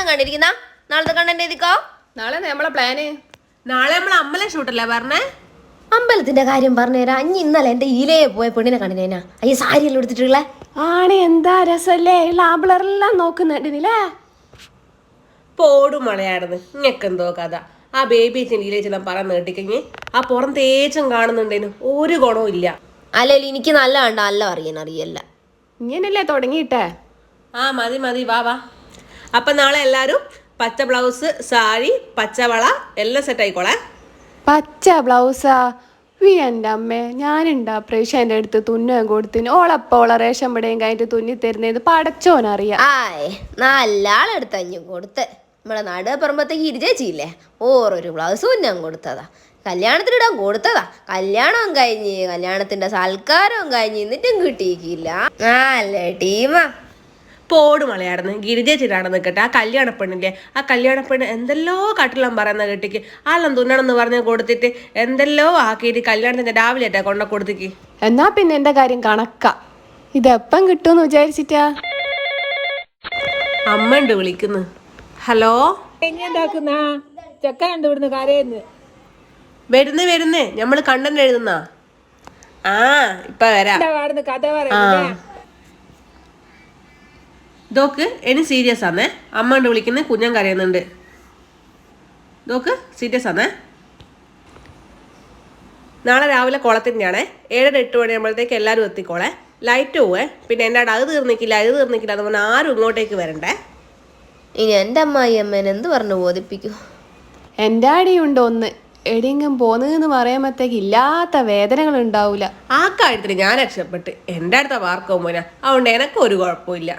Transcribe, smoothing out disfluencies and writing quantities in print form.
കാണും കണ്ടിരിക്കുന്ന നാളത്തെ കണ്ടന്റ് എഴുതിക്കോ. നാളെ നമ്മളെ പ്ലാന് നാളെ നമ്മളെ അമ്പലം ഷൂട്ടല്ലേ പറഞ്ഞേ? അമ്പലത്തിന്റെ കാര്യം പറഞ്ഞുതരാ. അഞ്ഞ് ഇന്നലെ എന്റെ ഈലയെ പോയ പെണ്ണിനെ കണ്ടിനേനാ. അയ്യ സാരിയെല്ലാം എടുത്തിട്ടുള്ള ആണ്. എന്താ രസല്ലേ, ആമ്പിളറെല്ലാം നോക്കുന്നുണ്ടില്ലേ. പോടും മളയായിരുന്നു ഇങ്ങക്കെന്തോ കഥ. ആ ബേബി ചെല്ലിയിലെല്ലാം പറന്ന് കേട്ടിക്കഞ്ഞ് ആ പുറം തേച്ചും കാണുന്നുണ്ടേനു ഒരു ഗുണവും ഇല്ല. അല്ലല്ലോ എനിക്ക് നല്ല കണ്ട നല്ല അറിയല്ല. ഇങ്ങനല്ലേ തുടങ്ങിയിട്ടേ. ആ മതി മതി വാ വാ. അപ്പൊ നാളെ എല്ലാരും പച്ച ബ്ലൗസ് സാരി പച്ചവള എല്ലാം സെറ്റ് ആയിക്കോളെ. പച്ച ബ്ലൗസാ? എൻ്റെ അമ്മേ, ഞാനുണ്ടാ പ്രേക്ഷൻ്റെ അടുത്ത് തുന്നാൻ കൊടുത്തിന്. ഓളപ്പോളെ റേഷൻ പിടയും കഴിഞ്ഞിട്ട് തുന്നി തരുന്നത് പടച്ചോനറിയാം. ആയ് നല്ല ആളെടുത്ത് അഞ്ഞു കൊടുത്ത്. നമ്മളെ നടുപ്പുറമ്പത്തേക്ക് ഇരിച്ചേച്ചില്ലേ, ഓരോരു ബ്ലൗസ് ഉന്നം കൊടുത്തതാ. കല്യാണത്തിനിടാൻ കൊടുത്തതാ. കല്യാണവും കഴിഞ്ഞ് കല്യാണത്തിന്റെ സൽക്കാരവും കഴിഞ്ഞ് എന്നിട്ടും കിട്ടിയില്ല. നല്ല ടീമാ. പോടും മളയായിരുന്നു ഗിരിജേച്ചിട്ടാണ് നിൽക്കട്ടെ. ആ കല്യാണ പെണ്ണില്ലേ, ആ കല്യാണ പെണ്ണ് എന്തെല്ലോ കട്ടിലും പറയുന്ന കെട്ടിക്ക് ആളും തുന്നണമെന്ന് പറഞ്ഞ് കൊടുത്തിട്ട് എന്തെല്ലോ ആക്കിയിട്ട് കല്യാണത്തിന്റെ രാവിലെ ആയിട്ടാ കൊണ്ട കൊടുത്തേക്ക്. എന്നാ പിന്നെ എന്റെ കാര്യം കണക്കാ. ഇതെപ്പം കിട്ടുമെന്ന് വിചാരിച്ചിട്ടാ. അമ്മ ഉണ്ട് വിളിക്കുന്നു. ഹലോ, വരുന്നേ ഞമ്മള് കണ്ടന്റ് എഴുതുന്ന. ആ ഇപ്പൊ വരാം. ദോക്ക് ഇനി സീരിയസ് ആന്നേ. അമ്മ ഉണ്ട് വിളിക്കുന്നത്, കുഞ്ഞൻ കരയുന്നുണ്ട്. ദോക്ക് സീരിയസ് ആന്നേ. നാളെ രാവിലെ കുളത്തിൻ്റെയാണേ. 7-8 മണിയാകുമ്പോഴത്തേക്ക് എല്ലാവരും എത്തിക്കോളെ. ലൈറ്റ് പോവേ. പിന്നെ എൻ്റെ അത് തീർന്നിക്കില്ല അത് പറഞ്ഞാൽ ആരും ഇങ്ങോട്ടേക്ക് വരണ്ടേ. ഇനി എൻ്റെ അമ്മായി അമ്മേനെ എന്ത് പറഞ്ഞു ബോധിപ്പിക്കൂ. എൻ്റെ അടിയുണ്ട് ഒന്ന്. എടിയെങ്കിലും പോന്നെന്ന് പറയുമ്പോഴത്തേക്ക് ഇല്ലാത്ത വേദനകൾ ഉണ്ടാവൂല. ആ കാര്യത്തിൽ ഞാൻ രക്ഷപ്പെട്ട് എൻ്റെ അടുത്ത വാർക്കോ മോന. അതുകൊണ്ട് എനക്കും ഒരു കുഴപ്പമില്ല.